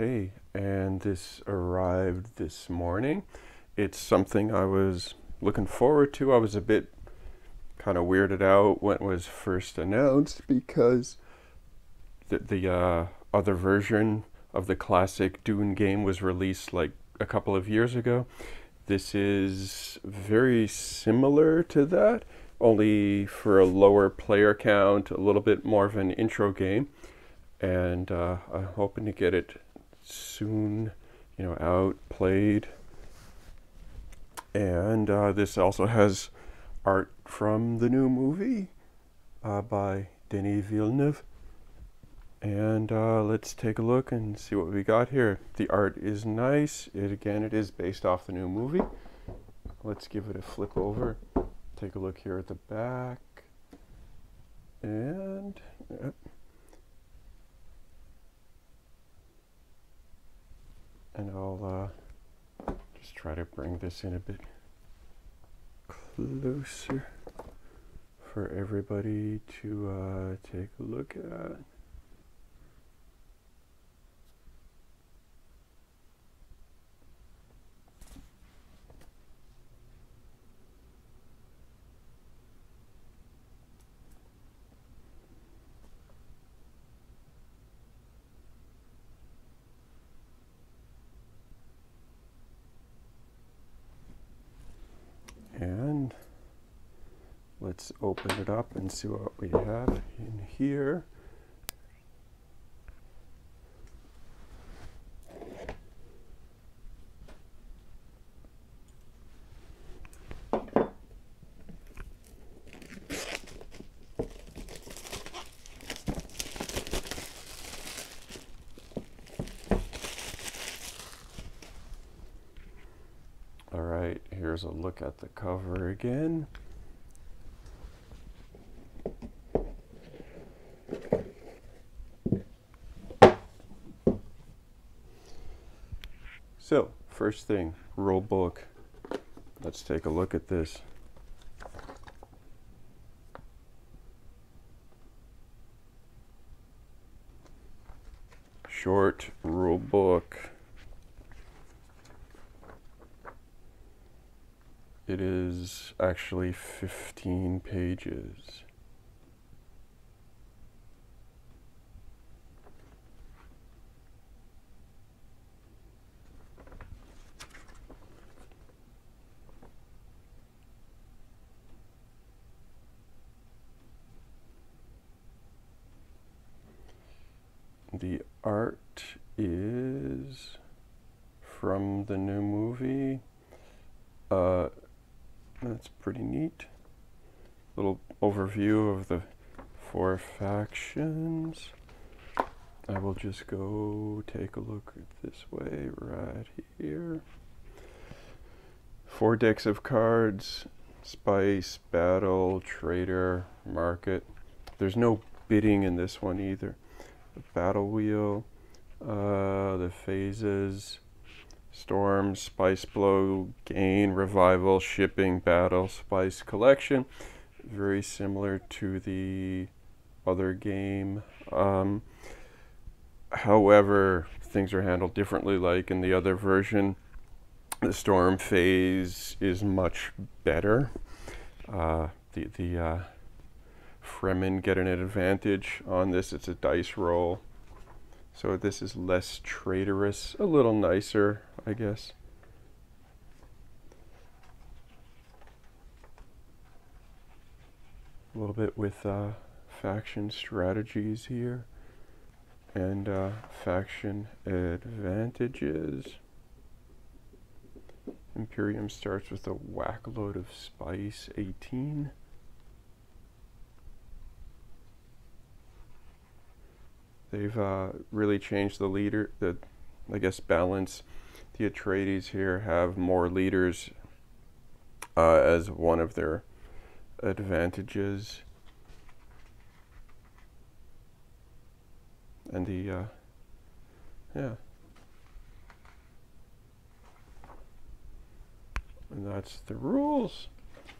Hey, and this arrived this morning. It's something I was looking forward to. I was a bit kind of weirded out when it was first announced because the other version of the classic Dune game was released like a couple of years ago. This is very similar to that, only for a lower player count, a little bit more of an intro game, and I'm hoping to get it soon, out, played. And this also has art from the new movie by Denis Villeneuve. And let's take a look and see what we got here. The art is nice. It is based off the new movie. Let's give it a flip over. Take a look here at the back. And I'll just try to bring this in a bit closer for everybody to take a look at. And let's open it up and see what we have in here. All right, here's a look at the cover again. So, first thing, rule book. Let's take a look at this. Short rule book. It is actually 15 pages. The art is from the new movie. That's pretty neat. Little overview of the 4 factions. I will just go take a look at this way right here. 4 decks of cards: spice, battle, trader, market. There's no bidding in this one either. The battle wheel, the phases, storm, spice blow, gain, revival, shipping, battle, spice collection. Very similar to the other game. However, things are handled differently. Like in the other version, the storm phase is much better. The Fremen get an advantage on this. It's a dice roll. So this is less traitorous, a little nicer, I guess. A little bit with faction strategies here and faction advantages. Imperium starts with a whack load of spice, 18. They've really changed the leader, I guess, balance. The Atreides here have more leaders as one of their advantages. And yeah. And that's the rules.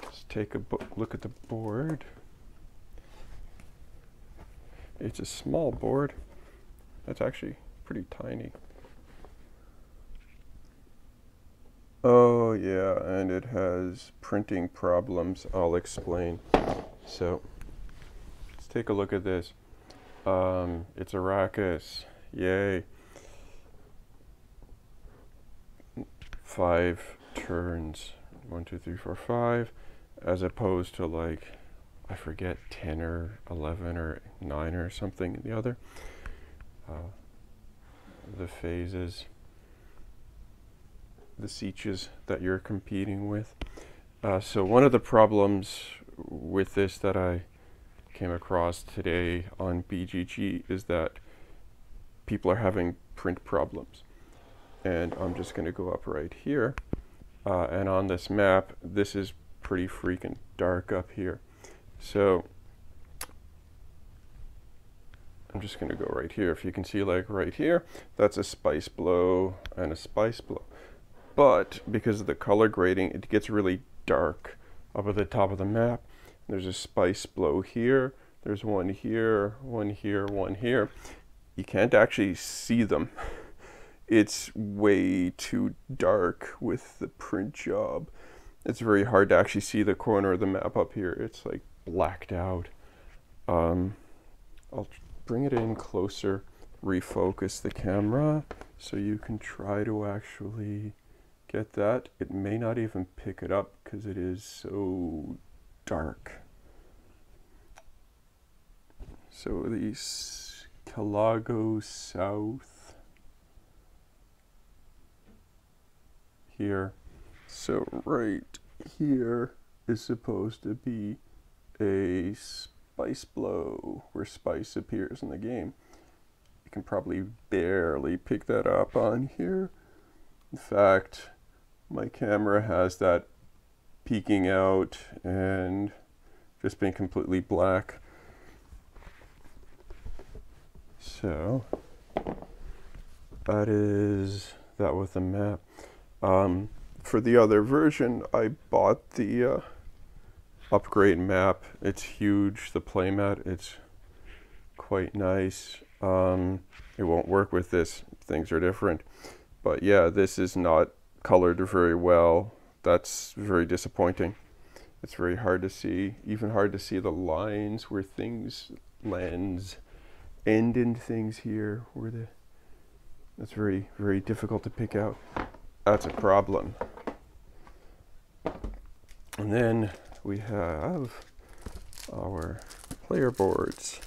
Let's take a look at the board. It's a small board. That's actually pretty tiny. Oh yeah, and it has printing problems. I'll explain. So let's take a look at this. It's Arrakis. Yay. 5 turns. 1, 2, 3, 4, 5. As opposed to like, I forget, 10 or 11 or 9 or something in the other. The phases, the sieges that you're competing with. So one of the problems with this that I came across today on BGG is that people are having print problems. And I'm just going to go up right here. And on this map, this is pretty freaking dark up here. So I'm just going to go right here. If you can see, like right here, that's a spice blow and a spice blow. But because of the color grading, it gets really dark up at the top of the map. There's a spice blow here. There's one here, one here, one here. You can't actually see them. It's way too dark with the print job. It's very hard to actually see the corner of the map up here. It's like blacked out. I'll bring it in closer, refocus the camera so you can try to actually get that. It may not even pick it up because it is so dark. So the Calago South here. So right here is supposed to be a spice blow where spice appears in the game. You can probably barely pick that up on here. In fact, my camera has that peeking out and just being completely black. So that is that with the map. For the other version, I bought the upgrade map. It's huge, the playmat. It's quite nice. It won't work with this. Things are different. But yeah, this is not colored very well. That's very disappointing. It's very hard to see, even hard to see the lines where things end in things here. That's very, very difficult to pick out. That's a problem. And then we have our player boards.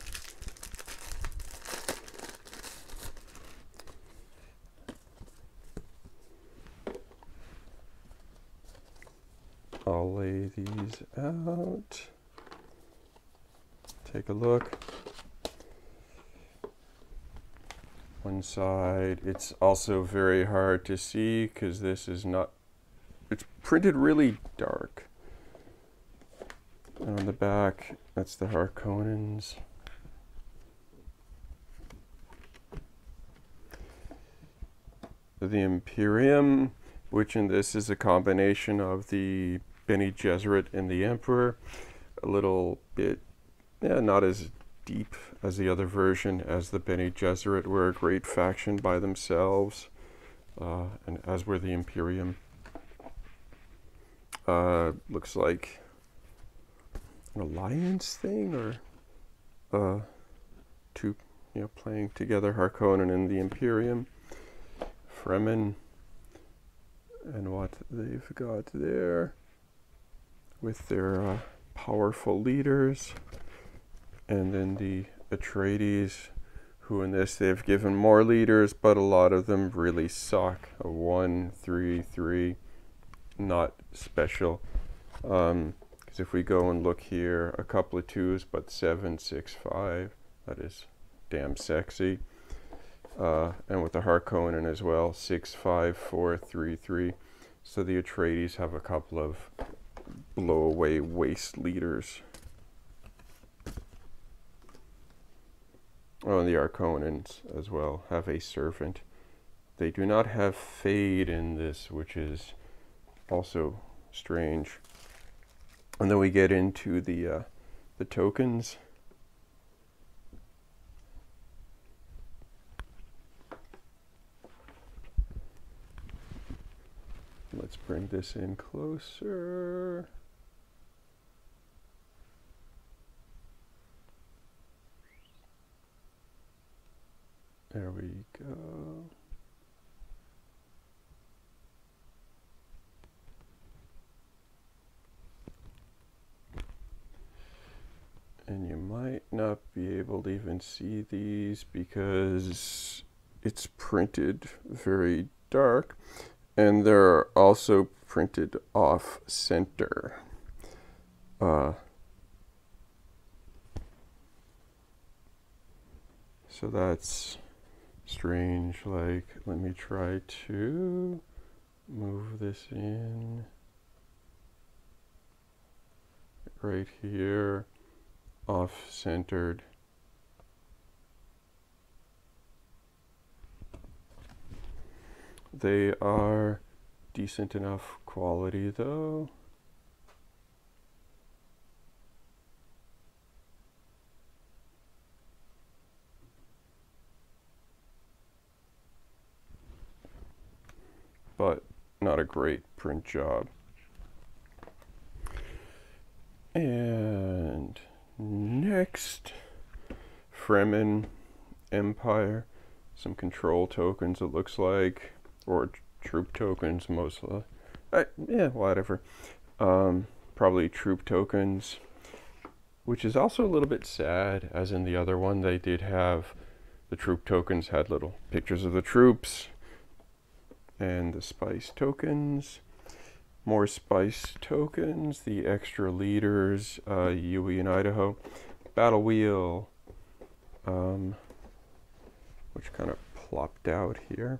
I'll lay these out. Take a look. One side, it's also very hard to see because this is not, it's printed really dark. And on the back, that's the Harkonnens. The Imperium, which in this is a combination of the Bene Gesserit and the Emperor. A little bit, yeah, not as deep as the other version, as the Bene Gesserit were a great faction by themselves, and as were the Imperium. Looks like an alliance thing, or two, playing together, Harkonnen and the Imperium. Fremen, and what they've got there with their powerful leaders. And then the Atreides, who in this they've given more leaders, but a lot of them really suck. A 1, 3, 3, not special. Because if we go and look here, a couple of 2s, but 7, 6, 5, that is damn sexy. And with the Harkonnen as well, 6, 5, 4, 3, 3. So the Atreides have a couple of blow-away waste leaders. Oh, and the Harkonnens as well have a servant. They do not have fade in this, which is also strange. And then we get into the tokens. Let's bring this in closer. There we go. And you might not be able to even see these because it's printed very dark, and they're also printed off center. So that's strange. Like, let me try to move this in right here, off-centered. They are decent enough quality though. But not a great print job. And next, Fremen Empire. Some control tokens, it looks like, or troop tokens mostly. Yeah, whatever. Probably troop tokens, which is also a little bit sad, as in the other one they did have, the troop tokens had little pictures of the troops, and the spice tokens. More spice tokens, the extra leaders, Yui and Idaho. Battle wheel, which kind of plopped out here.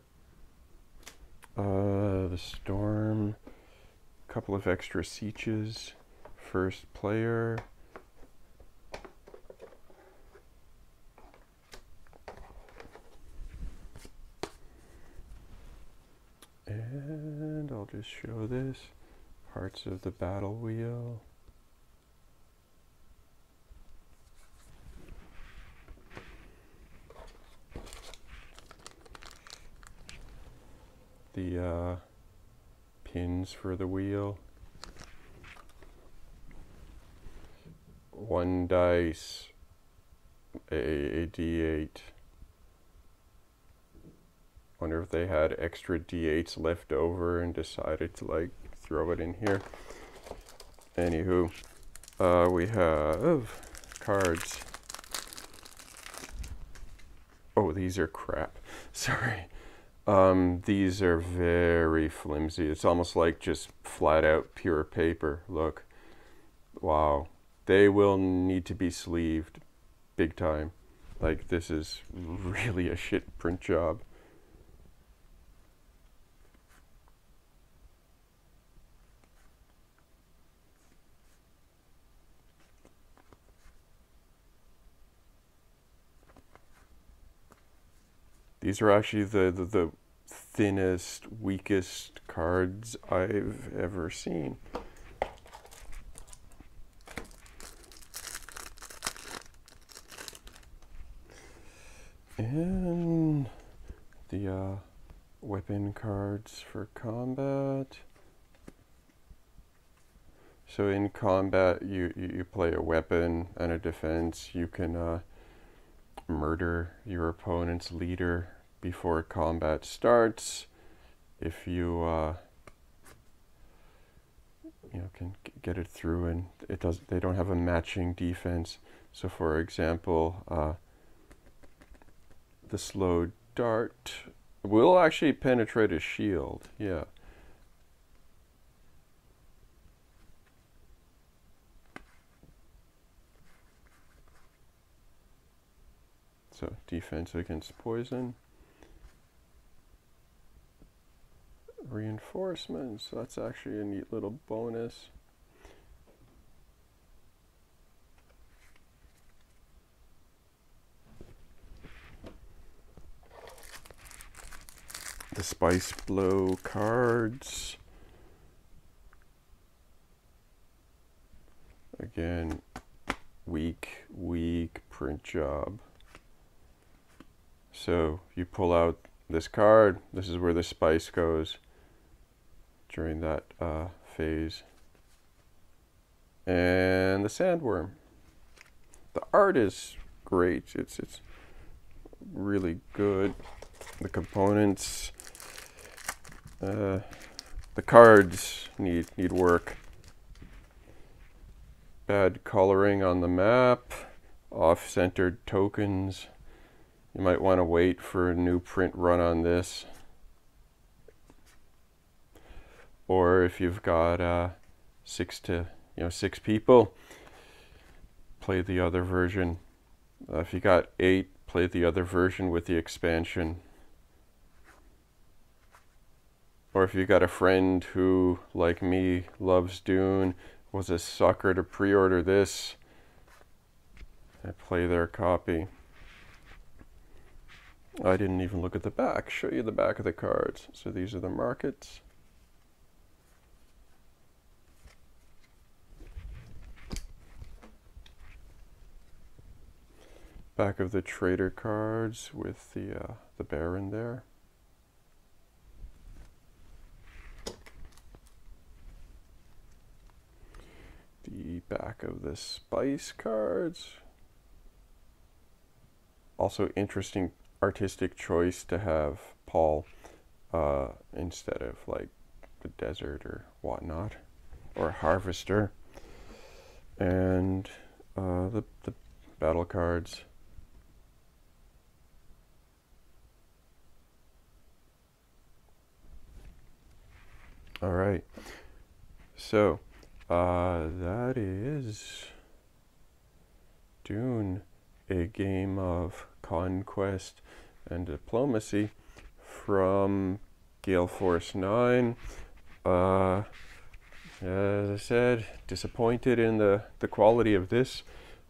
The storm, a couple of extra sieges, first player. And I'll just show this, parts of the battle wheel. The pins for the wheel. One dice, a D8. Wonder if they had extra D8s left over and decided to like throw it in here. Anywho, we have cards. Oh, these are crap. Sorry. These are very flimsy. It's almost like just flat out pure paper. Look. Wow. They will need to be sleeved big time. Like, this is really a shit print job. These are actually the thinnest, weakest cards I've ever seen. And the weapon cards for combat. So in combat, you play a weapon and a defense. You can murder your opponent's leader before combat starts if you can get it through, and they don't have a matching defense. So for example, the slow dart will actually penetrate a shield. Yeah. So defense against poison. Reinforcements, that's actually a neat little bonus. The Spice Blow cards. Again, weak print job. So you pull out this card, this is where the spice goes. during that phase. And the sandworm. The art is great. It's really good. The components, the cards need work. Bad coloring on the map, off-centered tokens. You might want to wait for a new print run on this. Or if you've got 6 people, play the other version. If you got 8, play the other version with the expansion. Or if you got a friend who, like me, loves Dune, was a sucker to pre-order this, and play their copy. I didn't even look at the back. Show you the back of the cards. So these are the markets. Back of the trader cards with the Baron there. The back of the spice cards. Also interesting artistic choice to have Paul instead of like the desert or whatnot, or harvester. And the battle cards. All right, so that is Dune, a game of conquest and diplomacy from Gale Force 9. As I said, disappointed in the quality of this.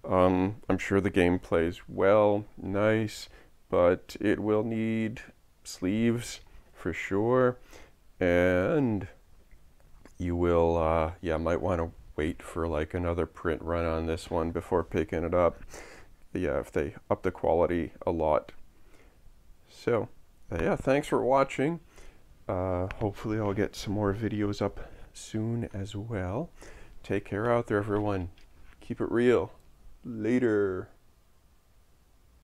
I'm sure the game plays well, nice, but it will need sleeves for sure. And you will, might want to wait for like another print run on this one before picking it up. Yeah, if they up the quality a lot. So, yeah, thanks for watching. Hopefully I'll get some more videos up soon as well. Take care out there, everyone. Keep it real. Later.